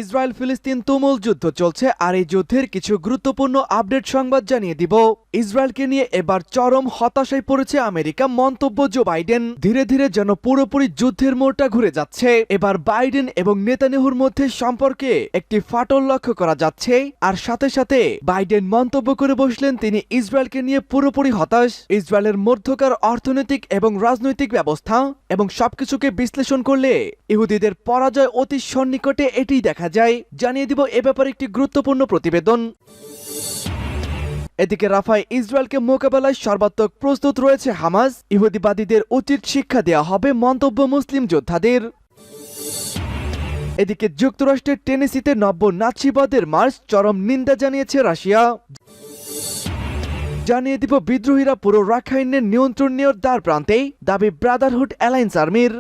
Israel ফিলিস্তিন তুমুল যুদ্ধ চলছে, আর এই যুদ্ধের কিছু গুরুত্বপূর্ণ আপডেট সংবাদ জানিয়ে দিব। ইসরায়েলকে নিয়ে এবার চরম হতাশায় পড়েছে আমেরিকা। মন্তব্য জো বাইডেন, ধীরে ধীরে যেন পুরোপুরি যুদ্ধের মোড়টা ঘুরে যাচ্ছে। এবার বাইডেন এবং নেতানিয়াহুর মধ্যে সম্পর্কে একটি ফাটল লক্ষ্য করা যাচ্ছে। আর সাথে সাথে বাইডেন মন্তব্য করে বসলেন তিনি ইসরায়েলকে নিয়ে পুরোপুরি হতাশ। ইসরায়েলের মধ্যকার অর্থনৈতিক এবং রাজনৈতিক ব্যবস্থা এবং সবকিছুকে বিশ্লেষণ করলে ইহুদিদের পরাজয় অতি সন্নিকটে এটি দেখা যায়। জানিয়ে দিব এ ব্যাপারে একটি গুরুত্বপূর্ণ প্রতিবেদন। এদিকে রাফায় ইসরায়েলকে মোকাবেলায় সর্বাত্মক প্রস্তুত রয়েছে হামাস। ইহুদিবাদীদের উচিত শিক্ষা দেওয়া হবে, মন্তব্য মুসলিম যোদ্ধাদের। এদিকে যুক্তরাষ্ট্রের টেনেসিতে নব্য নাৎসিবাদের মার্চ, চরম নিন্দা জানিয়েছে রাশিয়া। জানিয়ে দিব বিদ্রোহীরা পুরো রাখাইনের নিয়ন্ত্রণ নেওয়ার দ্বার প্রান্তে, দাবি ব্রাদারহুড অ্যালায়েন্স আর্মির।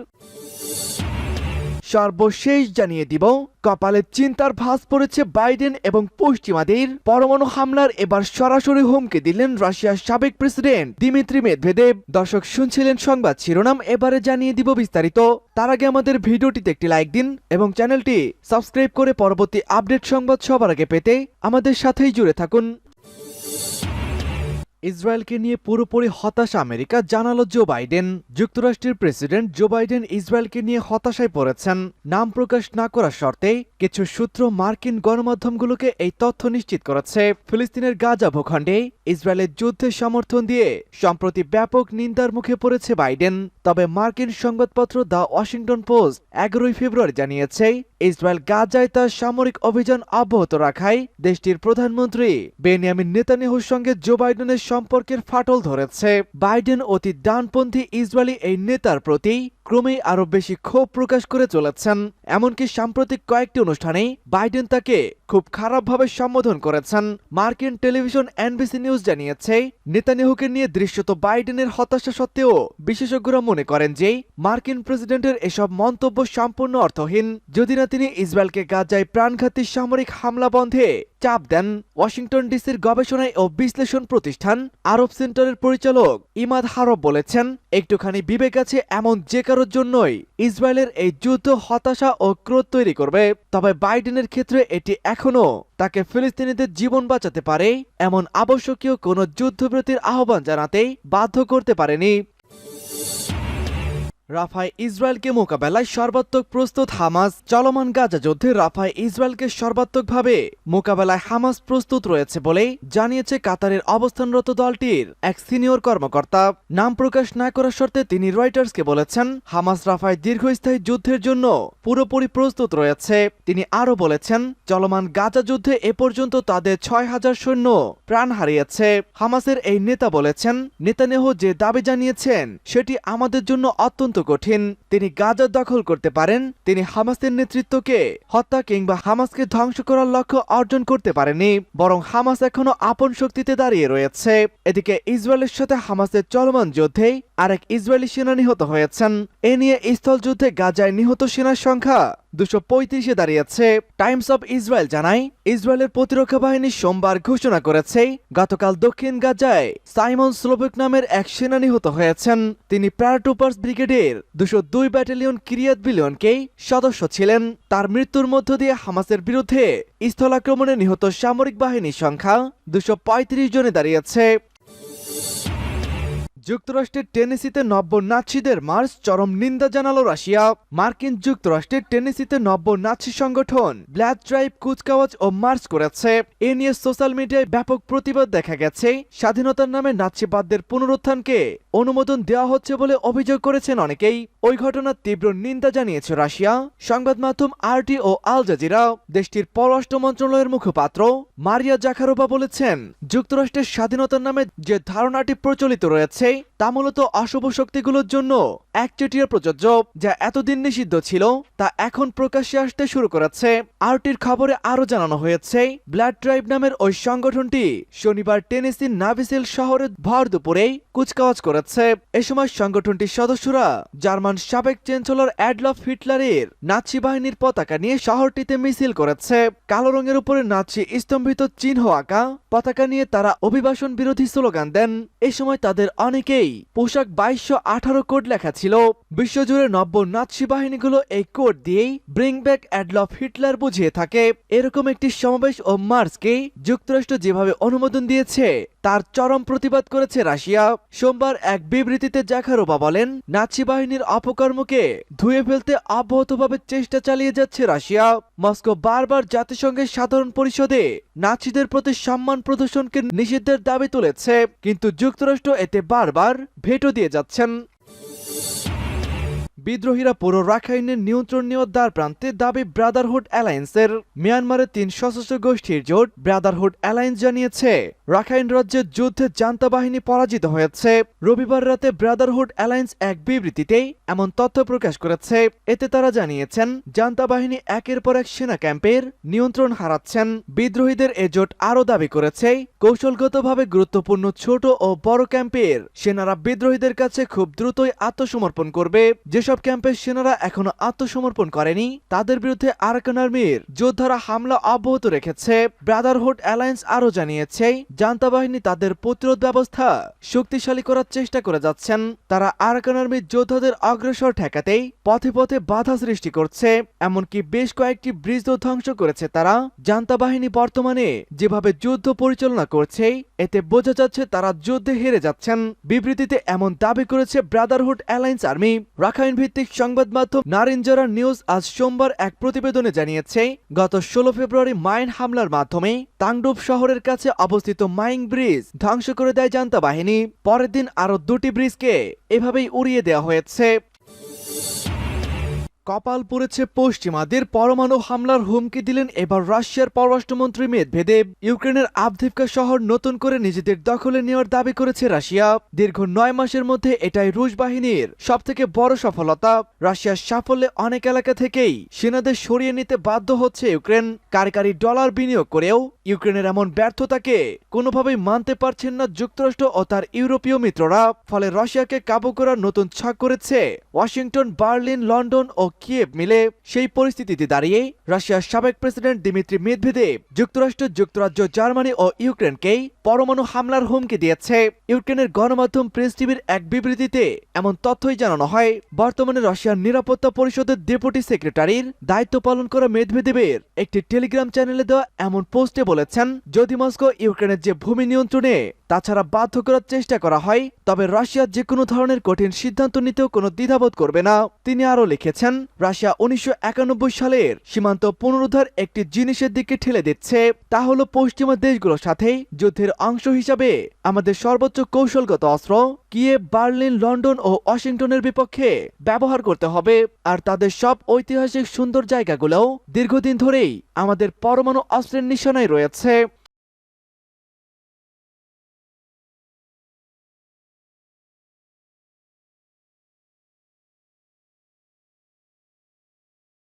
সর্বশেষ জানিয়ে দিব কপালে চিন্তার ভাঁজ পড়েছে বাইডেন এবং পশ্চিমাদের। পরমাণু হামলার এবার সরাসরি হুমকি দিলেন রাশিয়ার সাবেক প্রেসিডেন্ট দিমিত্রি মেদভেদেব। দর্শক শুনছিলেন সংবাদ শিরোনাম, এবারে জানিয়ে দিব বিস্তারিত। তার আগে আমাদের ভিডিওটিতে একটি লাইক দিন এবং চ্যানেলটি সাবস্ক্রাইব করে পরবর্তী আপডেট সংবাদ সবার আগে পেতে আমাদের সাথেই জুড়ে থাকুন। ইসরায়েলকে নিয়ে পুরোপুরি হতাশা আমেরিকা, জানালো জো বাইডেন। যুক্তরাষ্ট্রের প্রেসিডেন্ট জো বাইডেন ইসরায়েলকে নিয়ে হতাশায় পড়েছেন। নাম প্রকাশ না করার শর্তে কিছু সূত্র মার্কিন গণমাধ্যমগুলোকে এই তথ্য নিশ্চিত করেছে। ফিলিস্তিনের গাজা ভূখণ্ডে ইসরায়েলের যুদ্ধে সমর্থন দিয়ে সম্প্রতি ব্যাপক নিন্দার মুখে পড়েছে বাইডেন। তবে মার্কিন সংবাদপত্র দ্য ওয়াশিংটন পোস্ট 11 ফেব্রুয়ারি জানিয়েছে ইসরায়েল গাজায় তার সামরিক অভিযান অব্যাহত রাখায় দেশটির প্রধানমন্ত্রী বেনিয়ামিন নেতানিয়াহুর সঙ্গে জো বাইডেনের সম্পর্কের ফাটল ধরেছে। বাইডেন অতি ডানপন্থী ইসরায়েলি এই নেতার প্রতি ক্রমেই আরো বেশি ক্ষোভ প্রকাশ করে চলেছেন। এমনকি সাম্প্রতিক কয়েকটি অনুষ্ঠানে বাইডেন তাকে খুব খারাপভাবে সম্বোধন করেছেন। মার্কিন টেলিভিশন এনবিসি নিউজ জানিয়েছে নেতানিয়াহুকে নিয়ে দৃশ্যত বাইডেনের হতাশা সত্ত্বেও বিশেষজ্ঞরা মনে করেন যে মার্কিন প্রেসিডেন্টের এসব মন্তব্য সম্পূর্ণ অর্থহীন, যদি না তিনি ইসরায়েলকে গাজায় প্রাণঘাতী সামরিক হামলা বন্ধে চাপ দেন। ওয়াশিংটন ডিসির গবেষণা ও বিশ্লেষণ প্রতিষ্ঠান আরব সেন্টারের পরিচালক ইমাদ হারব বলেছেন, একটুখানি বিবেক আছে এমন যে কারোর জন্যই ইসরায়েলের এই যুদ্ধ হতাশা ও ক্রোধ তৈরি করবে। তবে বাইডেনের ক্ষেত্রে এটি এখনো তাকে ফিলিস্তিনিদের জীবন বাঁচাতে পারে এমন আবশ্যকীয় কোনো যুদ্ধবিরতির আহ্বান জানাতে বাধ্য করতে পারেনি। রাফায় ইসরায়েলকে মোকাবেলায় সর্বাত্মক প্রস্তুত হামাস। চলমান গাজা যুদ্ধে রাফায় ইসরায়েলকে সর্বাত্মকভাবে মোকাবেলায় হামাস প্রস্তুত রয়েছে বলে জানিয়েছে কাতারের অবস্থানরত দলটির এক সিনিয়র কর্মকর্তা। নাম প্রকাশ না করার শর্তে তিনি রয়টার্সকে বলেছেন হামাস রাফায় দীর্ঘস্থায়ী যুদ্ধের জন্য পুরোপুরি প্রস্তুত রয়েছে। তিনি আরও বলেছেন চলমান গাজা যুদ্ধে এ পর্যন্ত তাদের 6000 সৈন্য প্রাণ হারিয়েছে। হামাসের এই নেতা বলেছেন নেতানিয়াহু যে দাবি জানিয়েছেন সেটি আমাদের জন্য অত্যন্ত কঠিন। তিনি গাজা দখল করতে পারেন, তিনি হামাসের নেতৃত্বকে হত্যা কিংবা হামাসকে ধ্বংস করার লক্ষ্য অর্জন করতে পারেনি, বরং হামাস এখনো আপন শক্তিতে দাঁড়িয়ে রয়েছে। এদিকে ইসরায়েলের সাথে হামাসের চলমান যুদ্ধে আরেক ইসরায়েলি সেনা নিহত হয়েছেন। এ নিয়ে স্থল যুদ্ধে গাজায় নিহত সেনার সংখ্যা 235-এ দাঁড়িয়েছে। টাইমস অব ইসরায়েল জানায় ইসরায়েলের প্রতিরক্ষা বাহিনী সোমবার ঘোষণা করেছে গতকাল দক্ষিণ গাজায় সাইমন স্লোভিক নামের এক সেনা নিহত হয়েছেন। তিনি প্যারাট্রুপার্স ব্রিগেডের 202 ব্যাটালিয়ন কিরিয়াত বিলিয়নকে সদস্য ছিলেন। তার মৃত্যুর মধ্য দিয়ে হামাসের বিরুদ্ধে স্থলাক্রমণে নিহত সামরিক বাহিনীর সংখ্যা 235 জনে দাঁড়িয়েছে। যুক্তরাষ্ট্রের টেনেসিতে নব্য নাৎসিদের মার্চ, চরম নিন্দা জানালো রাশিয়া। মার্কিন যুক্তরাষ্ট্রের টেনেসিতে নব্য নাৎসি সংগঠন ব্ল্যাড ট্রাইব কুচকাওয়াজ ও মার্চ করেছে। এ নিয়ে সোশ্যাল মিডিয়ায় ব্যাপক প্রতিবাদ দেখা গেছে। স্বাধীনতার নামে নাৎসিবাদদের পুনরুত্থানকে অনুমোদন দেওয়া হচ্ছে বলে অভিযোগ করেছেন অনেকেই। ওই ঘটনার তীব্র নিন্দা জানিয়েছে রাশিয়া। সংবাদ মাধ্যম আরটি ও আল জাজিরা। দেশটির পররাষ্ট্র মন্ত্রণালয়ের মুখপাত্র মারিয়া জাখারোভা বলেছেন যুক্তরাষ্ট্রের স্বাধীনতার নামে যে ধারণাটি প্রচলিত রয়েছে তা মূলত অশুভ শক্তিগুলোর জন্য একচেটিয়া প্রযোজ্য, যা এতদিন নিষিদ্ধ ছিল তা এখন প্রকাশ্যে আসতে শুরু করেছে। আরটির খবরে আরো জানানো হয়েছে ব্লাড ট্রাইব নামের ওই সংগঠনটি শনিবার টেনেসির নাভিসেল শহরে ভর দুপুরে কুচকাওয়াজ করেছে। এ সময় সংগঠনটির সদস্যরা জার্মান সাবেক চ্যান্সেলর অ্যাডলফ হিটলারের নাৎসি বাহিনীর পতাকা নিয়ে শহরটিতে মিছিল করেছে। কালো রঙের উপরে নাৎসি স্তম্ভিত চিহ্ন আঁকা পতাকা নিয়ে তারা অভিবাসন বিরোধী স্লোগান দেন। এ সময় তাদের অনেকেই পোশাক 2218 কোড লেখা ছিল। ছিল। বিশ্বজুড়ে নব্য নাৎসি বাহিনীগুলো এই কোড দিয়েই ব্রিং ব্যাক অ্যাডলফ হিটলার বুঝিয়ে থাকে। এরকম একটি সমাবেশ ও মার্চকে যুক্তরাষ্ট্র যেভাবে অনুমোদন দিয়েছে তার চরম প্রতিবাদ করেছে রাশিয়া। সোমবার এক বিবৃতিতে জাখারোভা বলেন, নাৎসি বাহিনীর অপকর্মকে ধুয়ে ফেলতে অব্যাহতভাবে চেষ্টা চালিয়ে যাচ্ছে রাশিয়া। মস্কো বারবার জাতিসংঘের সাধারণ পরিষদে নাৎসিদের প্রতি সম্মান প্রদর্শনকে নিষিদ্ধের দাবি তুলেছে, কিন্তু যুক্তরাষ্ট্র এতে বারবার ভেটো দিয়ে যাচ্ছেন। বিদ্রোহীরা পুরো রাখাইনের নিয়ন্ত্রণ নেওয়ার দ্বার প্রান্তে দাবি ব্রাদারহুড অ্যালায়েন্সের। মিয়ানমারের 3 সশস্ত্র গোষ্ঠীর জোট ব্রাদারহুড অ্যালায়েন্স জানিয়েছে রাখাইন রাজ্যের যুদ্ধে জান্তা বাহিনী পরাজিত হয়েছে। রবিবার রাতে ব্রাদারহুড অ্যালায়েন্স এক বিবৃতিতে এমন তথ্য প্রকাশ করেছে। এতে তারা জানিয়েছেন জান্তা বাহিনী একের পর এক সেনা ক্যাম্পের নিয়ন্ত্রণ হারাচ্ছেন। বিদ্রোহীদের এ জোট আরও দাবি করেছে কৌশলগতভাবে গুরুত্বপূর্ণ ছোট ও বড় ক্যাম্পের সেনারা বিদ্রোহীদের কাছে খুব দ্রুতই আত্মসমর্পণ করবে। যেসব ক্যাম্পের সেনারা এখনো আত্মসমর্পণ করেনি তাদের বিরুদ্ধে আরাকান আর্মির যোদ্ধারা হামলা অব্যাহত রেখেছে। ব্রাদারহুড অ্যালায়েন্স আরও জানিয়েছে জান্তা বাহিনী তাদের প্রতিরোধ ব্যবস্থা শক্তিশালী করার চেষ্টা করে যাচ্ছেন। তারা আরাকান আর্মির যোদ্ধাদের অগ্রসর ঠেকাতেই পথে পথে বাধা সৃষ্টি করছে, এমনকি বেশ কয়েকটি ব্রিজও ধ্বংস করেছে তারা। জান্তা বাহিনী বর্তমানে যেভাবে যুদ্ধ পরিচালনা করছে এতে বোঝা যাচ্ছে তারা যুদ্ধে হেরে যাচ্ছেন। বিবৃতিতে এমন দাবি করেছে ব্রাদারহুড অ্যালায়েন্স আর্মি। রাখাইন ভিত্তিক সংবাদ মাধ্যম নারিনজারা নিউজ আজ সোমবার এক প্রতিবেদনে জানিয়েছে গত 16 ফেব্রুয়ারি মাইন হামলার মাধ্যমে তাংডুপ শহরের কাছে অবস্থিত মাইং ব্রিজ ধ্বংস করে দেয় জান্তা বাহিনী। পরের দিন আরও 2টি ব্রিজকে এভাবেই উড়িয়ে দেওয়া হয়েছে। কপাল পড়েছে পশ্চিমাদের, পরমাণু হামলার হুমকি দিলেন এবার রাশিয়ার পররাষ্ট্রমন্ত্রী মেদভেদেব। ইউক্রেনের আভদিভকা শহর নতুন করে নিজেদের দখলে নেওয়ার দাবি করেছে রাশিয়া। দীর্ঘ 9 মাসের মধ্যে এটাই রুশ বাহিনীর সবথেকে বড় সফলতা। রাশিয়ার সাফল্যে অনেক এলাকা থেকেই সেনাদের সরিয়ে নিতে বাধ্য হচ্ছে ইউক্রেন। কারিগরি ডলার বিনিয়োগ করেও ইউক্রেনের এমন ব্যর্থতাকে কোনোভাবেই মানতে পারছেন না যুক্তরাষ্ট্র ও তার ইউরোপীয় মিত্ররা। ফলে রাশিয়াকে কাবু করার নতুন ছক করেছে ওয়াশিংটন, বার্লিন, লন্ডন ও কিয়েভ মিলে। সেই পরিস্থিতিতে দাঁড়িয়ে রাশিয়ার সাবেক প্রেসিডেন্ট দিমিত্রি মেদভেদেব যুক্তরাষ্ট্র, যুক্তরাজ্য, জার্মানি ও ইউক্রেনকেই পরমাণু হামলার হুমকি দিয়েছে। ইউক্রেনের গণমাধ্যম প্রেস টিভির এক বিবৃতিতে এমন তথ্যই জানানো হয়। বর্তমানে রাশিয়ার নিরাপত্তা পরিষদের ডেপুটি সেক্রেটারির দায়িত্ব পালন করা মেদভেদেবের একটি টেলিগ্রাম চ্যানেলে দেওয়া এমন পোস্টে বলেছেন, যদি মস্কো ইউক্রেনের যে ভূমি নিয়ন্ত্রণে তাছাড়া বাধ্য করার চেষ্টা করা হয় তবে রাশিয়া যে কোনো ধরনের কঠিন সিদ্ধান্ত নিতেও কোনো দ্বিধাবোধ করবে না। তিনি আরও লিখেছেন, রাশিয়া 1991 সালের সীমান্ত পুনরুদ্ধার একটি জিনিসের দিকে ঠেলে দিচ্ছে, তা হলো পশ্চিমা দেশগুলোর সাথে যুদ্ধের অংশ হিসাবে আমাদের সর্বোচ্চ কৌশলগত অস্ত্র কিয়েভ, বার্লিন, লন্ডন ও ওয়াশিংটনের বিপক্ষে ব্যবহার করতে হবে। আর তাদের সব ঐতিহাসিক সুন্দর জায়গাগুলোও দীর্ঘদিন ধরেই আমাদের পরমাণু অস্ত্রের নিশানায় রয়েছে।